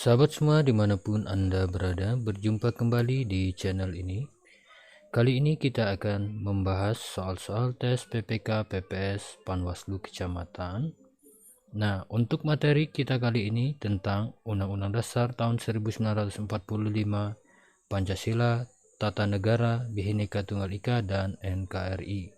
Sahabat semua dimanapun Anda berada, berjumpa kembali di channel ini. Kali ini kita akan membahas soal-soal tes PPK PPS Panwaslu Kecamatan. Nah, untuk materi kita kali ini tentang Undang-Undang Dasar tahun 1945, Pancasila, Tata Negara, Bhinneka Tunggal Ika, dan NKRI.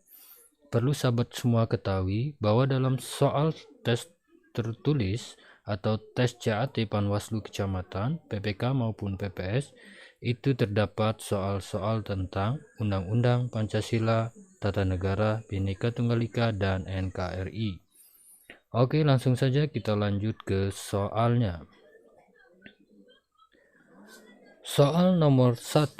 Perlu sahabat semua ketahui bahwa dalam soal tes tertulis atau tes CAT Panwaslu Kecamatan, PPK maupun PPS, itu terdapat soal-soal tentang Undang-Undang Pancasila, Tata Negara, Bhinneka Tunggal Ika, dan NKRI. Oke, langsung saja kita lanjut ke soalnya. Soal nomor 1,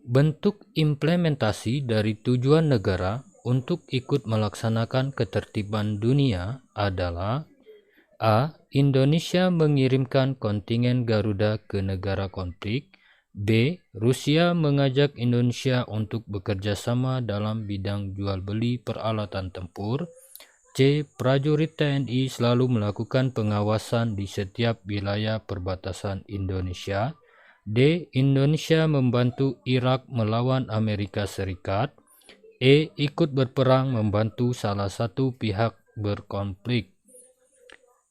bentuk implementasi dari tujuan negara untuk ikut melaksanakan ketertiban dunia adalah: A. Indonesia mengirimkan kontingen Garuda ke negara konflik. B. Rusia mengajak Indonesia untuk bekerja sama dalam bidang jual beli peralatan tempur. C. Prajurit TNI selalu melakukan pengawasan di setiap wilayah perbatasan Indonesia. D. Indonesia membantu Irak melawan Amerika Serikat. E. Ikut berperang membantu salah satu pihak berkonflik.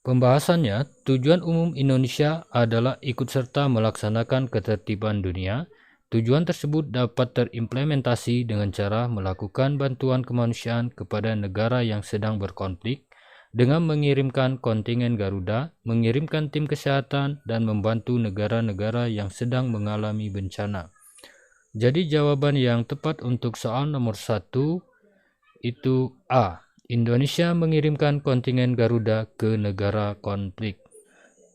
Pembahasannya, tujuan umum Indonesia adalah ikut serta melaksanakan ketertiban dunia. Tujuan tersebut dapat terimplementasi dengan cara melakukan bantuan kemanusiaan kepada negara yang sedang berkonflik dengan mengirimkan kontingen Garuda, mengirimkan tim kesehatan, dan membantu negara-negara yang sedang mengalami bencana. Jadi jawaban yang tepat untuk soal nomor 1 itu A. Indonesia mengirimkan kontingen Garuda ke negara konflik.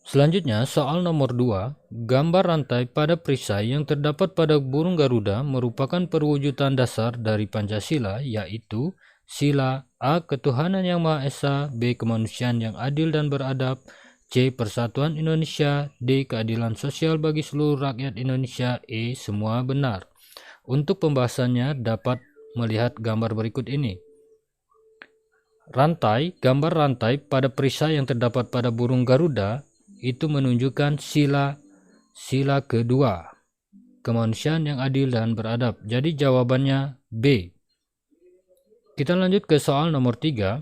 Selanjutnya, soal nomor 2, gambar rantai pada perisai yang terdapat pada burung Garuda merupakan perwujudan dasar dari Pancasila, yaitu sila: A. Ketuhanan yang Maha Esa, B. Kemanusiaan yang adil dan beradab, C. Persatuan Indonesia, D. Keadilan sosial bagi seluruh rakyat Indonesia, E. Semua benar. Untuk pembahasannya dapat melihat gambar berikut ini. Gambar rantai pada perisai yang terdapat pada burung Garuda itu menunjukkan sila kedua, kemanusiaan yang adil dan beradab. Jadi jawabannya B. Kita lanjut ke soal nomor 3.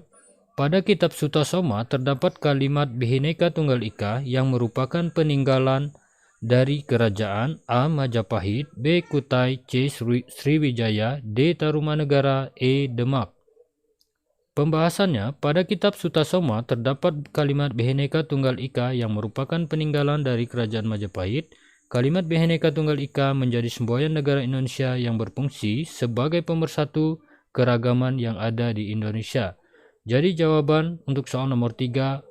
Pada kitab Sutasoma terdapat kalimat Bhinneka Tunggal Ika yang merupakan peninggalan dari kerajaan: A. Majapahit, B. Kutai, C. Sriwijaya, D. Tarumanegara, E. Demak. Pembahasannya, pada kitab Sutasoma terdapat kalimat Bhinneka Tunggal Ika yang merupakan peninggalan dari kerajaan Majapahit. Kalimat Bhinneka Tunggal Ika menjadi semboyan negara Indonesia yang berfungsi sebagai pemersatu keragaman yang ada di Indonesia. Jadi jawaban untuk soal nomor 3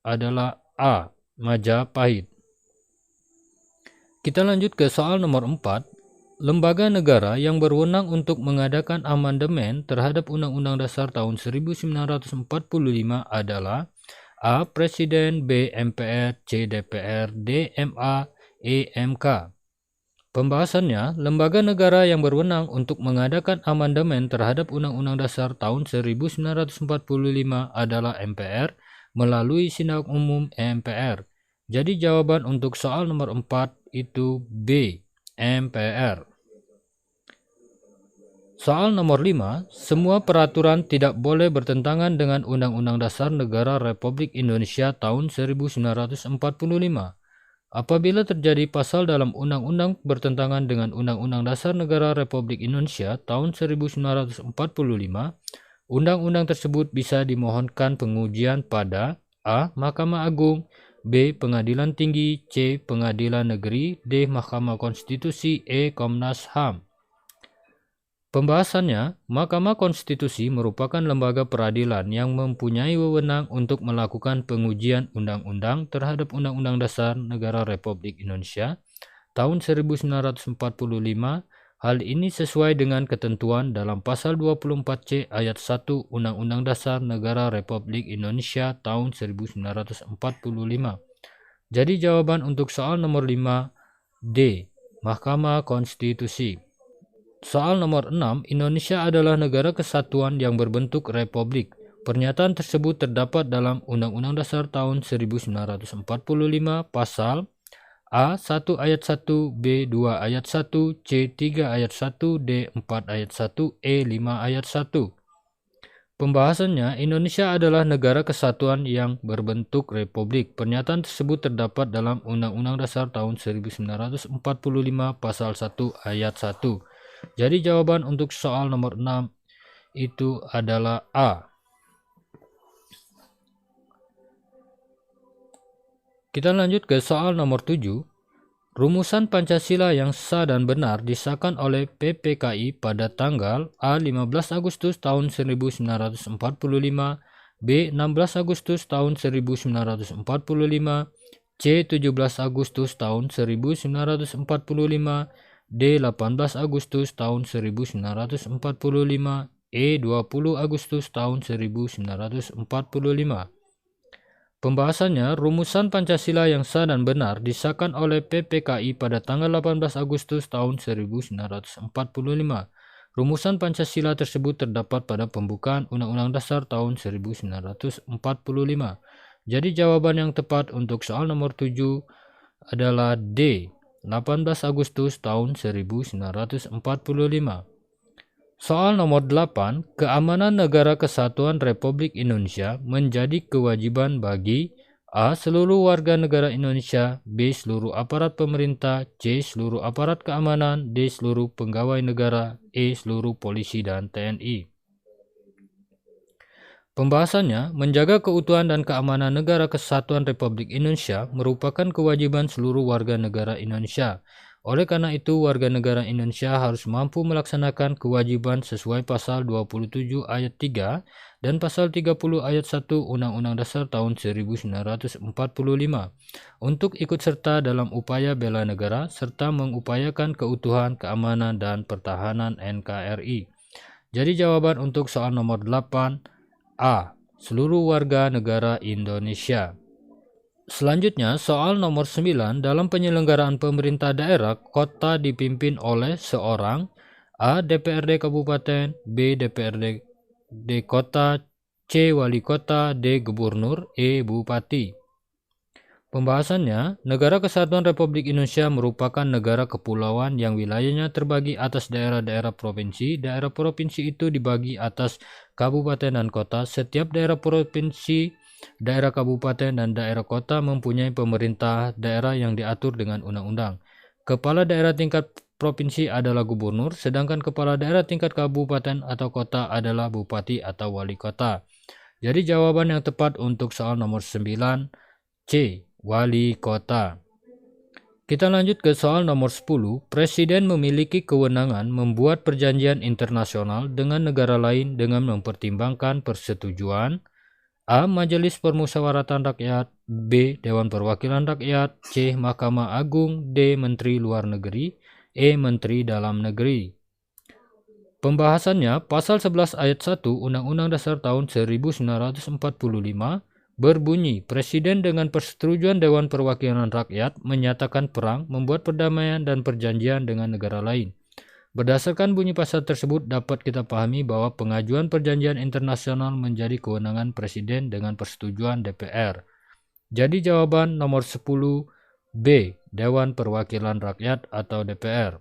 adalah A. Majapahit. Kita lanjut ke soal nomor 4. Lembaga negara yang berwenang untuk mengadakan amandemen terhadap Undang-Undang Dasar tahun 1945 adalah: A. Presiden, B. MPR, C. DPR, D. MA, E. MK. Pembahasannya, lembaga negara yang berwenang untuk mengadakan amandemen terhadap Undang-Undang Dasar tahun 1945 adalah MPR melalui Sidang Umum MPR. Jadi jawaban untuk soal nomor 4 itu B. MPR. Soal nomor 5, semua peraturan tidak boleh bertentangan dengan Undang-Undang Dasar Negara Republik Indonesia tahun 1945. Apabila terjadi pasal dalam undang-undang bertentangan dengan Undang-Undang Dasar Negara Republik Indonesia tahun 1945, undang-undang tersebut bisa dimohonkan pengujian pada: A. Mahkamah Agung, B. Pengadilan Tinggi, C. Pengadilan Negeri, D. Mahkamah Konstitusi, E. Komnas HAM. Pembahasannya, Mahkamah Konstitusi merupakan lembaga peradilan yang mempunyai wewenang untuk melakukan pengujian undang-undang terhadap Undang-Undang Dasar Negara Republik Indonesia tahun 1945. Hal ini sesuai dengan ketentuan dalam pasal 24C ayat 1 Undang-Undang Dasar Negara Republik Indonesia tahun 1945. Jadi jawaban untuk soal nomor 5 D. Mahkamah Konstitusi. Soal nomor 6, Indonesia adalah negara kesatuan yang berbentuk republik. Pernyataan tersebut terdapat dalam Undang-Undang Dasar tahun 1945 pasal A. 1 ayat 1, B. 2 ayat 1, C. 3 ayat 1, D. 4 ayat 1, E. 5 ayat 1. Pembahasannya, Indonesia adalah negara kesatuan yang berbentuk republik. Pernyataan tersebut terdapat dalam Undang-Undang Dasar tahun 1945 pasal 1 ayat 1. Jadi jawaban untuk soal nomor 6 itu adalah A. Kita lanjut ke soal nomor 7. Rumusan Pancasila yang sah dan benar disahkan oleh PPKI pada tanggal A. 15 Agustus tahun 1945, B. 16 Agustus tahun 1945, C. 17 Agustus tahun 1945, D. 18 Agustus tahun 1945, E. 20 Agustus tahun 1945. Pembahasannya, rumusan Pancasila yang sah dan benar disahkan oleh PPKI pada tanggal 18 Agustus tahun 1945. Rumusan Pancasila tersebut terdapat pada pembukaan Undang-Undang Dasar tahun 1945. Jadi jawaban yang tepat untuk soal nomor 7 adalah D. 18 Agustus tahun 1945. Soal nomor 8, keamanan negara kesatuan Republik Indonesia menjadi kewajiban bagi A. Seluruh warga negara Indonesia, B. Seluruh aparat pemerintah, C. Seluruh aparat keamanan, D. Seluruh pegawai negara, E. Seluruh polisi dan TNI. Pembahasannya, menjaga keutuhan dan keamanan negara kesatuan Republik Indonesia merupakan kewajiban seluruh warga negara Indonesia. Oleh karena itu, warga negara Indonesia harus mampu melaksanakan kewajiban sesuai pasal 27 ayat 3 dan pasal 30 ayat 1 Undang-Undang Dasar tahun 1945 untuk ikut serta dalam upaya bela negara serta mengupayakan keutuhan, keamanan, dan pertahanan NKRI. Jadi jawaban untuk soal nomor 8 A. Seluruh warga negara Indonesia. Selanjutnya, soal nomor 9, dalam penyelenggaraan pemerintah daerah, kota dipimpin oleh seorang A. DPRD Kabupaten, B. DPRD Kota, C. Wali Kota, D. Gubernur, E. Bupati. Pembahasannya, Negara Kesatuan Republik Indonesia merupakan negara kepulauan yang wilayahnya terbagi atas daerah-daerah provinsi. Daerah provinsi itu dibagi atas kabupaten dan kota. Setiap daerah provinsi, daerah kabupaten, dan daerah kota mempunyai pemerintah daerah yang diatur dengan undang-undang. Kepala daerah tingkat provinsi adalah gubernur, sedangkan kepala daerah tingkat kabupaten atau kota adalah bupati atau wali kota. Jadi jawaban yang tepat untuk soal nomor 9, C. Wali kota. Kita lanjut ke soal nomor 10. Presiden memiliki kewenangan membuat perjanjian internasional dengan negara lain dengan mempertimbangkan persetujuan A. Majelis Permusyawaratan Rakyat, B. Dewan Perwakilan Rakyat, C. Mahkamah Agung, D. Menteri Luar Negeri, E. Menteri Dalam Negeri. Pembahasannya, Pasal 11 ayat 1 Undang-Undang Dasar tahun 1945 berbunyi, Presiden dengan persetujuan Dewan Perwakilan Rakyat menyatakan perang, membuat perdamaian dan perjanjian dengan negara lain. Berdasarkan bunyi pasal tersebut, dapat kita pahami bahwa pengajuan perjanjian internasional menjadi kewenangan Presiden dengan persetujuan DPR. Jadi jawaban nomor 10, B. Dewan Perwakilan Rakyat atau DPR.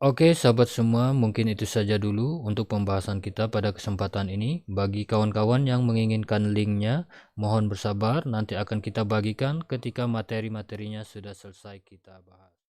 Oke sahabat semua, mungkin itu saja dulu untuk pembahasan kita pada kesempatan ini. Bagi kawan-kawan yang menginginkan linknya, mohon bersabar, nanti akan kita bagikan ketika materi-materinya sudah selesai kita bahas.